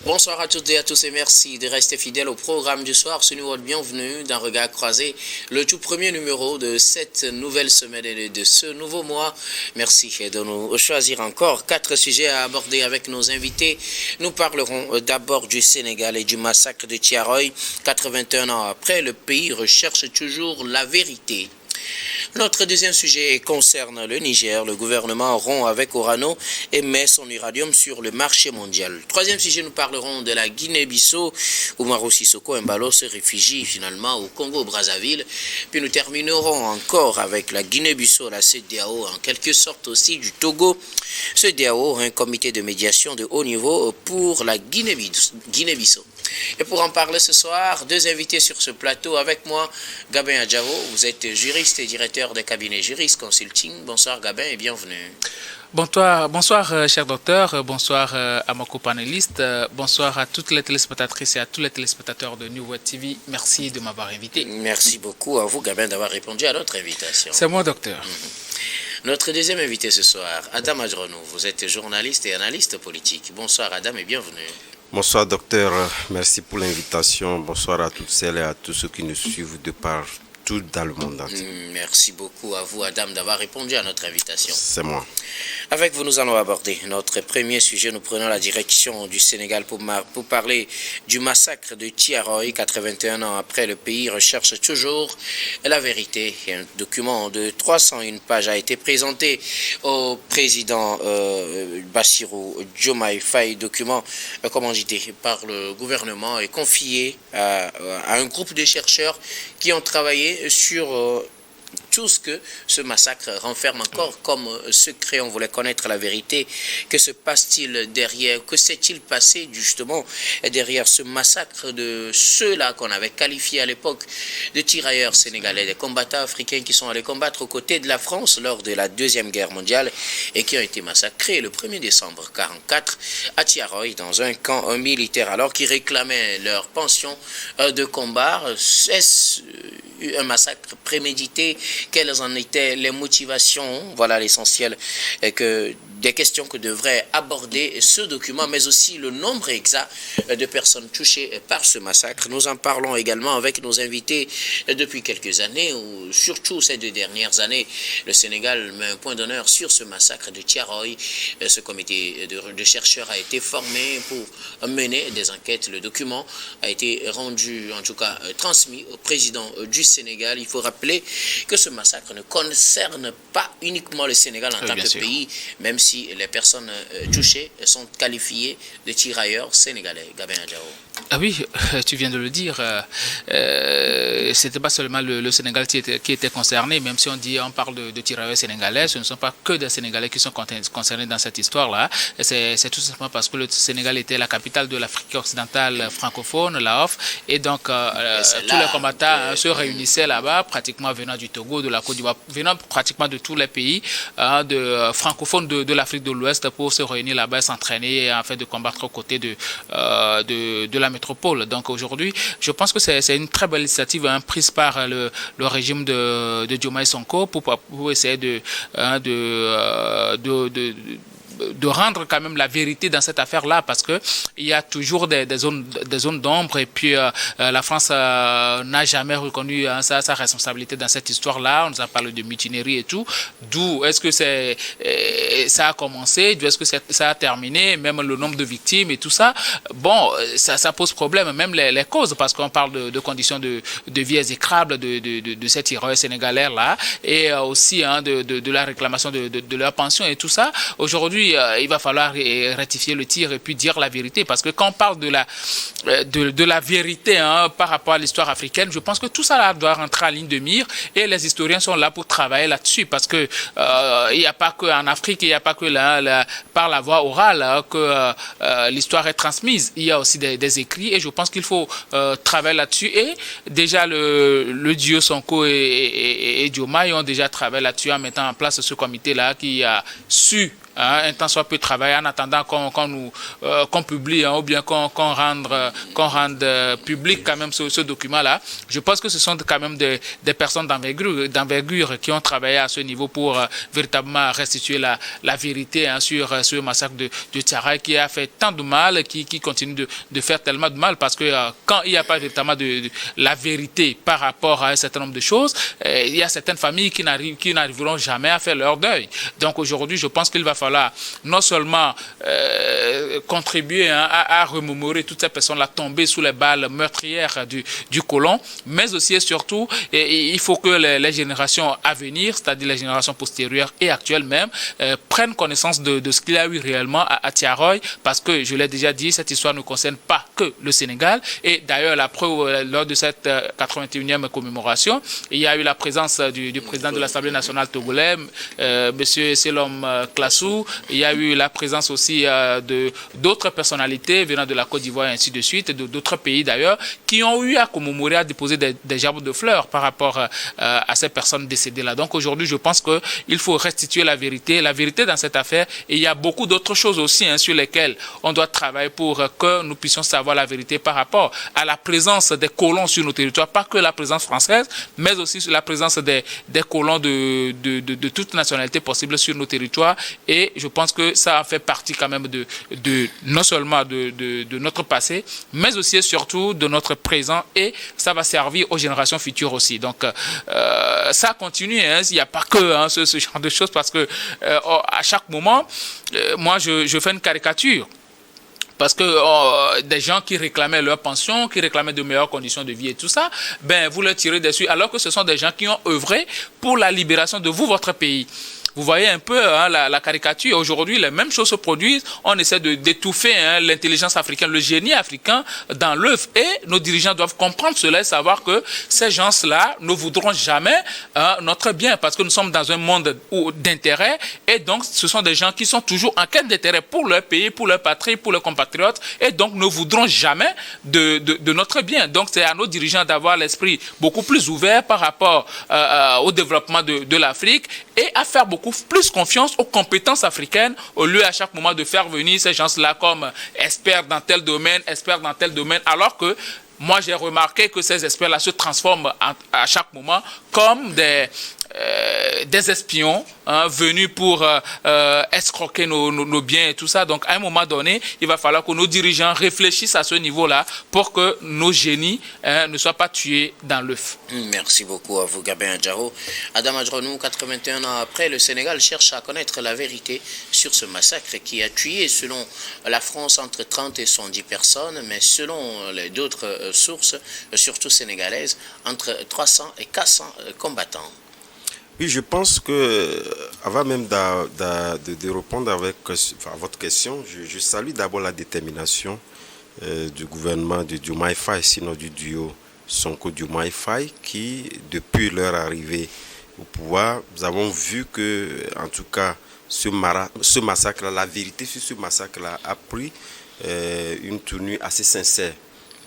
Bonsoir à toutes et à tous et merci de rester fidèles au programme du soir. Ce nouveau bienvenue d'un regard croisé, le tout premier numéro de cette nouvelle semaine et de ce nouveau mois. Merci de nous choisir encore 4 sujets à aborder avec nos invités. Nous parlerons d'abord du Sénégal et du massacre de Thiaroye. 81 ans après, le pays recherche toujours la vérité. Notre deuxième sujet concerne le Niger. Le gouvernement rompt avec Orano et met son uranium sur le marché mondial. Troisième sujet, nous parlerons de la Guinée-Bissau, où Umaro Sissoko Embalo se réfugie finalement au Congo-Brazzaville. Puis nous terminerons encore avec la Guinée-Bissau, la CEDEAO, en quelque sorte aussi du Togo. CEDEAO, un comité de médiation de haut niveau pour la Guinée-Bissau. Et pour en parler ce soir, 2 invités sur ce plateau avec moi. Gabin Adjao, vous êtes juriste et directeur de cabinet Juriste Consulting. Bonsoir Gabin et bienvenue. Bonsoir cher docteur, bonsoir à mon copanéliste, bonsoir à toutes les téléspectatrices et à tous les téléspectateurs de New Web TV. Merci de m'avoir invité. Merci beaucoup à vous Gabin d'avoir répondu à notre invitation. C'est moi docteur. Notre deuxième invité ce soir, Adam Adjronou, vous êtes journaliste et analyste politique. Bonsoir Adam et bienvenue. Bonsoir docteur, merci pour l'invitation. Bonsoir à toutes celles et à tous ceux qui nous suivent de partout dans le monde entier. Merci beaucoup à vous Adam d'avoir répondu à notre invitation. C'est moi. Avec vous, nous allons aborder notre premier sujet. Nous prenons la direction du Sénégal pour parler du massacre de Thiaroye. 81 ans après, le pays recherche toujours la vérité. Un document de 301 pages a été présenté au président Bassirou Diomaye Faye. Document commandité par le gouvernement et confié à un groupe de chercheurs qui ont travaillé sur tout ce que ce massacre renferme encore comme secret. On voulait connaître la vérité. Que se passe-t-il derrière? Que s'est-il passé justement derrière ce massacre de ceux-là qu'on avait qualifiés à l'époque de tirailleurs sénégalais, des combattants africains qui sont allés combattre aux côtés de la France lors de la Deuxième Guerre mondiale et qui ont été massacrés le 1er décembre 1944 à Thiaroye dans un camp militaire alors qu'ils réclamaient leur pension de combat. Est-ce un massacre prémédité? Quelles en étaient les motivations? Voilà l'essentiel des questions que devrait aborder ce document, mais aussi le nombre exact de personnes touchées par ce massacre. Nous en parlons également avec nos invités depuis quelques années, ou surtout ces 2 dernières années. Le Sénégal met un point d'honneur sur ce massacre de Thiaroye. Ce comité de chercheurs a été formé pour mener des enquêtes. Le document a été rendu, en tout cas transmis au président du Sénégal. Il faut rappeler que ce massacre ne concerne pas uniquement le Sénégal en tant que pays, même si les personnes touchées sont qualifiées de tirailleurs sénégalais. Gabin Adjao. Ah oui, tu viens de le dire. C'était pas seulement le Sénégal qui était concerné, même si on parle de tirailleurs sénégalais, ce ne sont pas que des Sénégalais qui sont concernés dans cette histoire-là. C'est tout simplement parce que le Sénégal était la capitale de l'Afrique occidentale francophone, l'AOF, et donc tous les combattants se réunissaient là-bas, pratiquement venant du Togo, de la Côte d'Ivoire, venant pratiquement de tous les pays francophones de l'Afrique de l'Ouest pour se réunir là-bas, s'entraîner afin de combattre aux côtés de la métropole. Donc aujourd'hui, je pense que c'est une très belle initiative prise par le régime de Diomaye Sonko pour essayer de rendre quand même la vérité dans cette affaire-là, parce que il y a toujours des zones d'ombre, et puis la France n'a jamais reconnu sa responsabilité dans cette histoire-là. On nous a parlé de mutinerie et tout. D'où est-ce que ça a commencé, d'où est-ce que ça a terminé, même le nombre de victimes et tout ça. Bon, ça pose problème, même les causes, parce qu'on parle de conditions de vie exécrables de ces tireurs sénégalais-là, et aussi de la réclamation de leur pension et tout ça. Aujourd'hui, il va falloir rectifier le tir et puis dire la vérité, parce que quand on parle de la vérité par rapport à l'histoire africaine, je pense que tout ça là doit rentrer en ligne de mire, et les historiens sont là pour travailler là-dessus, parce que il n'y a pas qu'en Afrique, il n'y a pas que par la voie orale que l'histoire est transmise. Il y a aussi des écrits, et je pense qu'il faut travailler là-dessus, et déjà le duo Sonko et Diomaye ont déjà travaillé là-dessus en mettant en place ce comité-là qui a su un temps soit peu travailler en attendant qu'on publie ou bien qu'on rende public quand même ce document-là. Je pense que ce sont quand même des personnes d'envergure qui ont travaillé à ce niveau pour véritablement restituer la vérité sur ce massacre de Thiaroye qui a fait tant de mal, qui continue de faire tellement de mal parce que quand il n'y a pas véritablement la vérité par rapport à un certain nombre de choses, il y a certaines familles qui n'arriveront jamais à faire leur deuil. Donc aujourd'hui, je pense qu'il va falloir non seulement contribuer à remémorer toutes ces personnes-là tombées sous les balles meurtrières du colon, mais aussi et surtout, il faut que les générations à venir, c'est-à-dire les générations postérieures et actuelles même, prennent connaissance de ce qu'il y a eu réellement à Thiaroye, parce que, je l'ai déjà dit, cette histoire ne concerne pas que le Sénégal. Et d'ailleurs, la preuve, lors de cette 81e commémoration, il y a eu la présence du président de l'Assemblée nationale togolais, M. Selom Klassou. Il y a eu la présence aussi d'autres personnalités venant de la Côte d'Ivoire et ainsi de suite, et d'autres pays d'ailleurs, qui ont eu à commémorer, à déposer des gerbes de fleurs par rapport à ces personnes décédées-là. Donc aujourd'hui, je pense qu'il faut restituer la vérité dans cette affaire. Et il y a beaucoup d'autres choses aussi sur lesquelles on doit travailler pour que nous puissions savoir la vérité par rapport à la présence des colons sur nos territoires, pas que la présence française, mais aussi sur la présence des colons de toute nationalité possible sur nos territoires. Et je pense que ça a fait partie quand même non seulement de notre passé, mais aussi et surtout de notre présent, et ça va servir aux générations futures aussi. Donc ça continue, il n'y a pas que ce genre de choses, parce que à chaque moment, moi je fais une caricature. Parce que des gens qui réclamaient leur pension, qui réclamaient de meilleures conditions de vie et tout ça, ben vous leur tirez dessus, alors que ce sont des gens qui ont œuvré pour la libération de votre pays. Vous voyez un peu la caricature. Aujourd'hui, les mêmes choses se produisent. On essaie d'étouffer l'intelligence africaine, le génie africain dans l'œuf. Et nos dirigeants doivent comprendre cela et savoir que ces gens-là ne voudront jamais notre bien, parce que nous sommes dans un monde d'intérêt. Et donc, ce sont des gens qui sont toujours en quête d'intérêt pour leur pays, pour leur patrie, pour leurs compatriotes. Et donc, ne voudront jamais de notre bien. Donc, c'est à nos dirigeants d'avoir l'esprit beaucoup plus ouvert par rapport au développement de l'Afrique, et à faire beaucoup plus confiance aux compétences africaines, au lieu à chaque moment de faire venir ces gens-là comme experts dans tel domaine, alors que moi j'ai remarqué que ces experts-là se transforment à chaque moment comme des espions venus pour escroquer nos biens et tout ça. Donc à un moment donné, il va falloir que nos dirigeants réfléchissent à ce niveau-là pour que nos génies ne soient pas tués dans l'œuf. Merci beaucoup à vous, Gabin Adjaro. Adam Adjronou, 81 ans après, le Sénégal cherche à connaître la vérité sur ce massacre qui a tué, selon la France, entre 30 et 110 personnes, mais selon d'autres sources, surtout sénégalaises, entre 300 et 400 combattants. Oui, je pense que, avant même de répondre à votre question, je salue d'abord la détermination du gouvernement de Diomaye Faye, sinon du duo Sonko-Diomaye Faye, qui, depuis leur arrivée au pouvoir, nous avons vu que, en tout cas, ce massacre, la vérité sur ce massacre-là a pris une tenue assez sincère.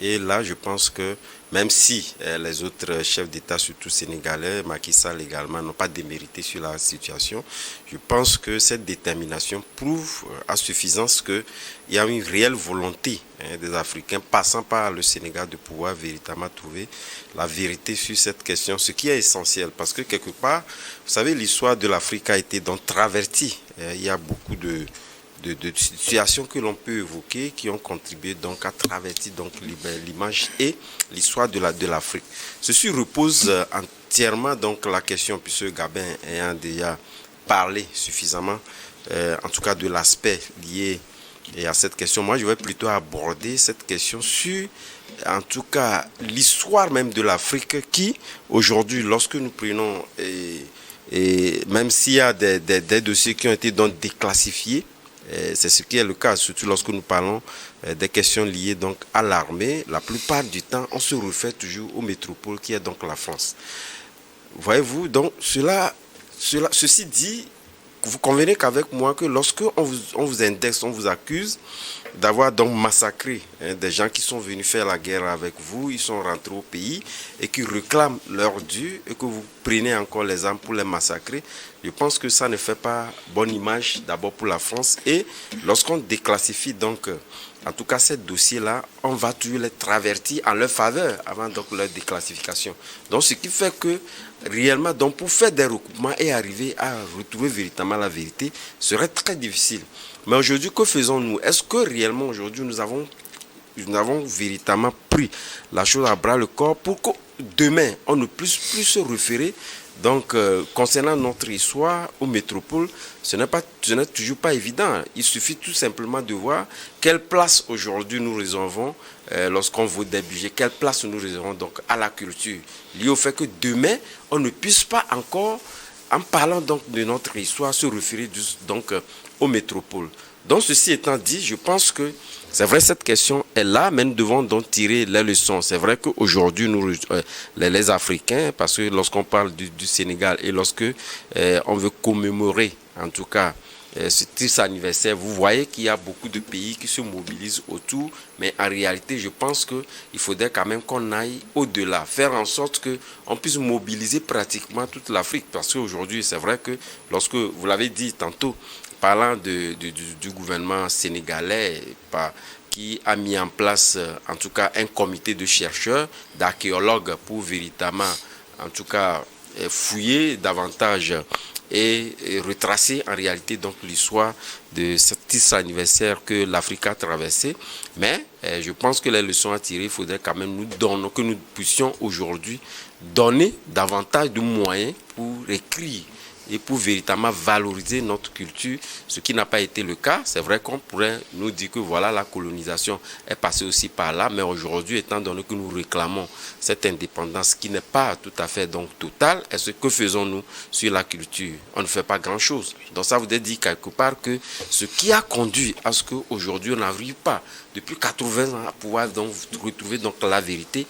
Et là, je pense que même si les autres chefs d'État, surtout sénégalais, Macky Sall également, n'ont pas démérité sur la situation, je pense que cette détermination prouve à suffisance qu'il y a une réelle volonté des Africains passant par le Sénégal de pouvoir véritablement trouver la vérité sur cette question, ce qui est essentiel. Parce que quelque part, vous savez, l'histoire de l'Afrique a été donc travertie. Il y a beaucoup de situations que l'on peut évoquer qui ont contribué donc à traverser donc l'image et l'histoire de l'Afrique. Ceci repose entièrement donc la question, puisque Gabin ayant déjà parlé suffisamment, en tout cas de l'aspect lié à cette question. Moi, je vais plutôt aborder cette question sur, en tout cas, l'histoire même de l'Afrique qui, aujourd'hui, lorsque nous prenons, et même s'il y a des dossiers qui ont été donc déclassifiés, c'est ce qui est le cas, surtout lorsque nous parlons des questions liées donc à l'armée. La plupart du temps, on se réfère toujours aux métropoles qui est donc la France. Voyez-vous, donc ceci dit, vous convenez qu'avec moi que lorsque on vous indexe, on vous accuse d'avoir donc massacré des gens qui sont venus faire la guerre avec vous, ils sont rentrés au pays et qui réclament leur dû et que vous prenez encore les armes pour les massacrer, je pense que ça ne fait pas bonne image d'abord pour la France. Et lorsqu'on déclassifie donc en tout cas, ces dossiers-là, on va toujours les travertir en leur faveur avant donc leur déclassification. Donc, ce qui fait que réellement, donc, pour faire des recoupements et arriver à retrouver véritablement la vérité, serait très difficile. Mais aujourd'hui, que faisons-nous? Est-ce que réellement aujourd'hui, nous avons véritablement pris la chose à bras le corps pour que demain, on ne puisse plus se référer? Donc, concernant notre histoire aux métropoles, ce n'est toujours pas évident. Il suffit tout simplement de voir quelle place aujourd'hui nous réservons lorsqu'on vote des budgets, quelle place nous réservons donc à la culture, lié au fait que demain, on ne puisse pas encore, en parlant donc de notre histoire, se référer donc aux métropoles. Donc, ceci étant dit, je pense que c'est vrai, cette question est là, mais nous devons donc tirer les leçons. C'est vrai qu'aujourd'hui, nous, les Africains, parce que lorsqu'on parle du Sénégal et lorsque on veut commémorer, en tout cas, ce triste anniversaire, vous voyez qu'il y a beaucoup de pays qui se mobilisent autour, mais en réalité, je pense qu'il faudrait quand même qu'on aille au-delà, faire en sorte qu'on puisse mobiliser pratiquement toute l'Afrique, parce qu'aujourd'hui, c'est vrai que lorsque, vous l'avez dit tantôt, parlant du gouvernement sénégalais qui a mis en place en tout cas un comité de chercheurs, d'archéologues pour véritablement en tout cas fouiller davantage et retracer en réalité donc l'histoire de ce triste anniversaire que l'Afrique a traversé. Mais je pense que les leçons à tirer, il faudrait quand même que nous puissions aujourd'hui donner davantage de moyens pour écrire et pour véritablement valoriser notre culture, ce qui n'a pas été le cas. C'est vrai qu'on pourrait nous dire que voilà, la colonisation est passée aussi par là, mais aujourd'hui, étant donné que nous réclamons cette indépendance qui n'est pas tout à fait donc totale, est-ce que faisons-nous sur la culture? On ne fait pas grand-chose. Donc ça voudrait dire quelque part que ce qui a conduit à ce qu'aujourd'hui on n'arrive pas, depuis 80 ans, à pouvoir donc retrouver donc la vérité,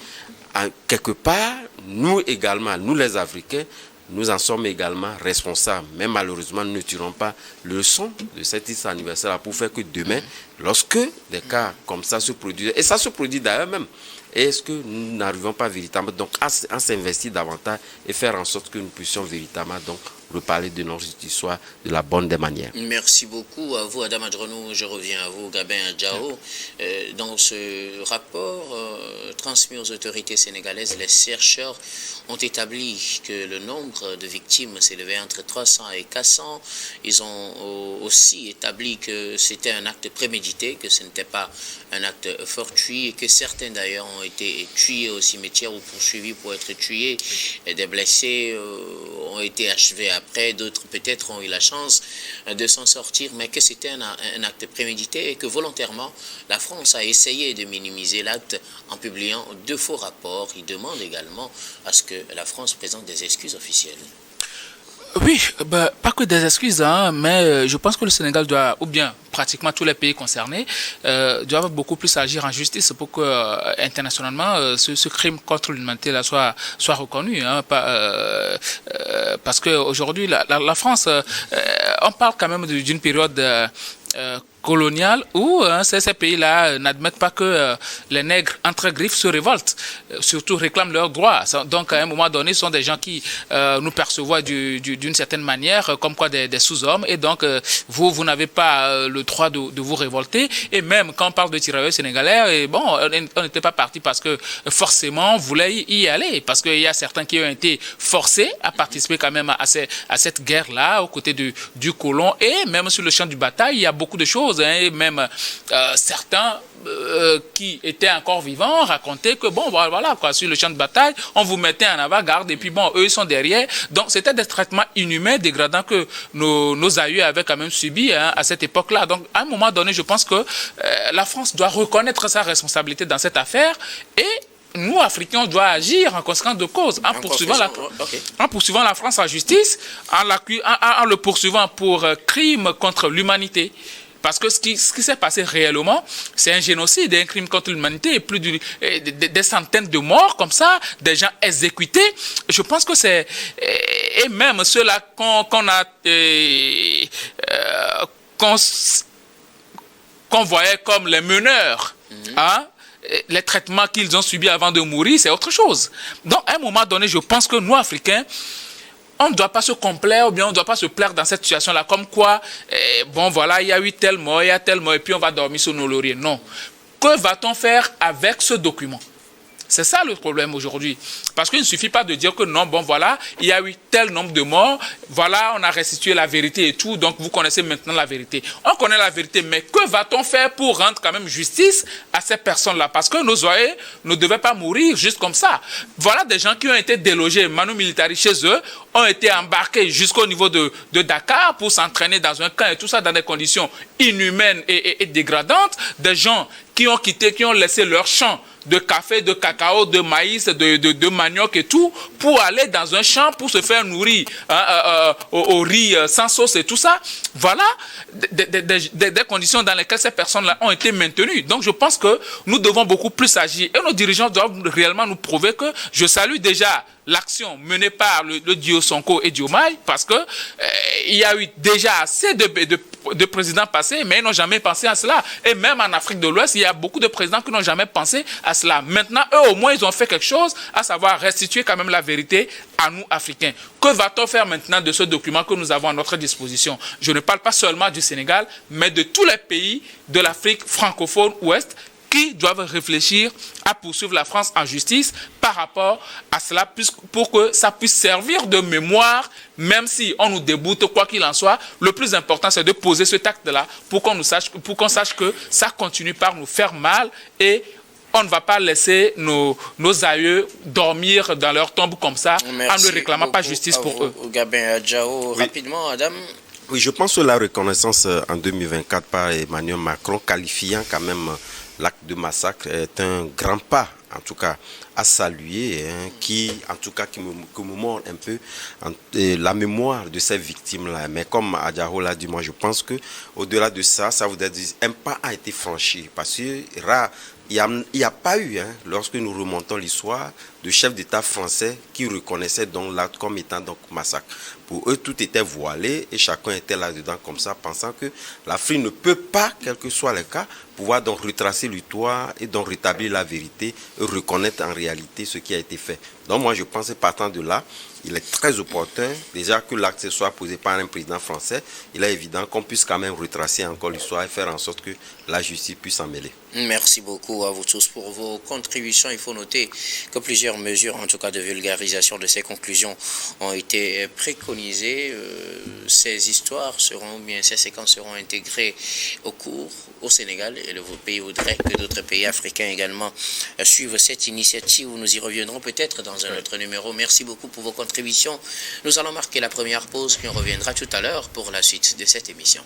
quelque part, nous également, nous les Africains, nous en sommes également responsables. Mais malheureusement, nous ne tirons pas le leçon de cet anniversaire pour faire que demain, lorsque des cas comme ça se produisent, et ça se produit d'ailleurs même, est-ce que nous n'arrivons pas véritablement donc à s'investir davantage et faire en sorte que nous puissions véritablement donc reparler de notre histoire de la bonne des manières. Merci beaucoup à vous, Adam Adronou. Je reviens à vous, Gabin Adjao. Dans ce rapport transmis aux autorités sénégalaises, les chercheurs ont établi que le nombre de victimes s'élevait entre 300 et 400. Ils ont aussi établi que c'était un acte prémédité, que ce n'était pas un acte fortuit et que certains d'ailleurs ont été tués au cimetière ou poursuivis pour être tués. Et des blessés ont été achevés après, d'autres peut-être ont eu la chance de s'en sortir, mais que c'était un acte prémédité et que volontairement la France a essayé de minimiser l'acte en publiant 2 faux rapports. Il demande également à ce que la France présente des excuses officielles. Oui, pas que des excuses, hein, mais je pense que le Sénégal doit, ou bien pratiquement tous les pays concernés, doivent beaucoup plus agir en justice pour que internationalement ce crime contre l'humanité soit reconnu. Hein, parce qu'aujourd'hui, la France, on parle quand même d'une période coloniale où ces pays-là n'admettent pas que les nègres entre griffes se révoltent, surtout réclament leurs droits. Donc à un moment donné, ce sont des gens qui nous perçoivent d'une certaine manière comme quoi des sous-hommes, et donc vous n'avez pas le droit de vous révolter. Et même quand on parle de tirailleurs sénégalais, bon, on n'était pas parti parce que forcément on voulait y aller, parce qu'il y a certains qui ont été forcés à participer quand même à cette guerre-là aux côtés du colon, et même sur le champ de bataille, il y a beaucoup de choses, hein, et même certains qui étaient encore vivants racontaient que bon, voilà quoi, sur le champ de bataille, on vous mettait en avant-garde et puis bon, eux ils sont derrière. Donc c'était des traitements inhumains, dégradants que nos aïeux avaient quand même subi, hein, à cette époque-là. Donc à un moment donné, je pense que la France doit reconnaître sa responsabilité dans cette affaire, et nous, Africains, on doit agir en conséquence de cause, en poursuivant la France en justice, en le poursuivant pour crime contre l'humanité. Parce que ce qui s'est passé réellement, c'est un génocide, un crime contre l'humanité, et plus des centaines de morts comme ça, des gens exécutés. Je pense que c'est... Et même ceux-là qu'on voyait comme les meneurs, hein, les traitements qu'ils ont subis avant de mourir, c'est autre chose. Donc, à un moment donné, je pense que nous, Africains, on ne doit pas se complaire ou bien on ne doit pas se plaire dans cette situation-là, comme quoi, bon voilà, il y a eu tel mort, il y a tel mort, et puis on va dormir sur nos lauriers. Non. Que va-t-on faire avec ce document? C'est ça le problème aujourd'hui. Parce qu'il ne suffit pas de dire que non, bon voilà, il y a eu tel nombre de morts, voilà, on a restitué la vérité et tout, donc vous connaissez maintenant la vérité. On connaît la vérité, mais que va-t-on faire pour rendre quand même justice à ces personnes-là? Parce que nos oreilles ne devaient pas mourir juste comme ça. Voilà des gens qui ont été délogés, manu militari chez eux, ont été embarqués jusqu'au niveau de Dakar pour s'entraîner dans un camp et tout ça dans des conditions inhumaines et dégradantes. Des gens qui ont quitté, qui ont laissé leur champ de café, de cacao, de maïs, de manioc et tout, pour aller dans un champ pour se faire nourrir au riz sans sauce et tout ça. Voilà des conditions dans lesquelles ces personnes-là ont été maintenues. Donc je pense que nous devons beaucoup plus agir. Et nos dirigeants doivent réellement nous prouver que je salue déjà l'action menée par le Dio Sonko et Diomaye, parce que il y a eu déjà assez de présidents passés, mais ils n'ont jamais pensé à cela. Et même en Afrique de l'Ouest, il y a beaucoup de présidents qui n'ont jamais pensé à cela. Maintenant, eux, au moins, ils ont fait quelque chose, à savoir restituer quand même la vérité à nous, Africains. Que va-t-on faire maintenant de ce document que nous avons à notre disposition? Je ne parle pas seulement du Sénégal, mais de tous les pays de l'Afrique francophone ouest, qui doivent réfléchir à poursuivre la France en justice par rapport à cela, pour que ça puisse servir de mémoire, même si on nous déboute, quoi qu'il en soit. Le plus important, c'est de poser cet acte-là pour qu'on sache que ça continue par nous faire mal et on ne va pas laisser nos aïeux dormir dans leur tombe comme ça. Merci en ne réclamant pas justice pour eux. Gabin Adjao, rapidement, Adam. Oui, je pense que la reconnaissance en 2024 par Emmanuel Macron, qualifiant quand même l'acte de massacre, est un grand pas, en tout cas, à saluer, hein, qui me montre un peu la mémoire de ces victimes-là. Mais comme Adjao l'a dit, moi je pense que au-delà de ça, ça voudrait dire un pas a été franchi. Parce que il n'y a pas eu, hein, lorsque nous remontons l'histoire, de chef d'État français qui reconnaissait donc l'acte comme étant donc massacre. Pour eux, tout était voilé et chacun était là-dedans comme ça, pensant que l'Afrique ne peut pas, quel que soit le cas, pouvoir donc retracer l'histoire et donc rétablir la vérité et reconnaître en réalité ce qui a été fait. Donc moi, je pense que partant de là, il est très opportun, déjà que l'acte soit posé par un président français, il est évident qu'on puisse quand même retracer encore l'histoire et faire en sorte que la justice puisse s'en mêler. Merci beaucoup à vous tous pour vos contributions. Il faut noter que plusieurs mesures, en tout cas de vulgarisation de ces conclusions, ont été préconisées. Ces histoires seront, bien ces séquences seront intégrées au Sénégal, et le pays voudrait que d'autres pays africains également suivent cette initiative. Nous y reviendrons peut-être dans un autre numéro. Merci beaucoup pour vos contributions. Nous allons marquer la première pause, puis on reviendra tout à l'heure pour la suite de cette émission.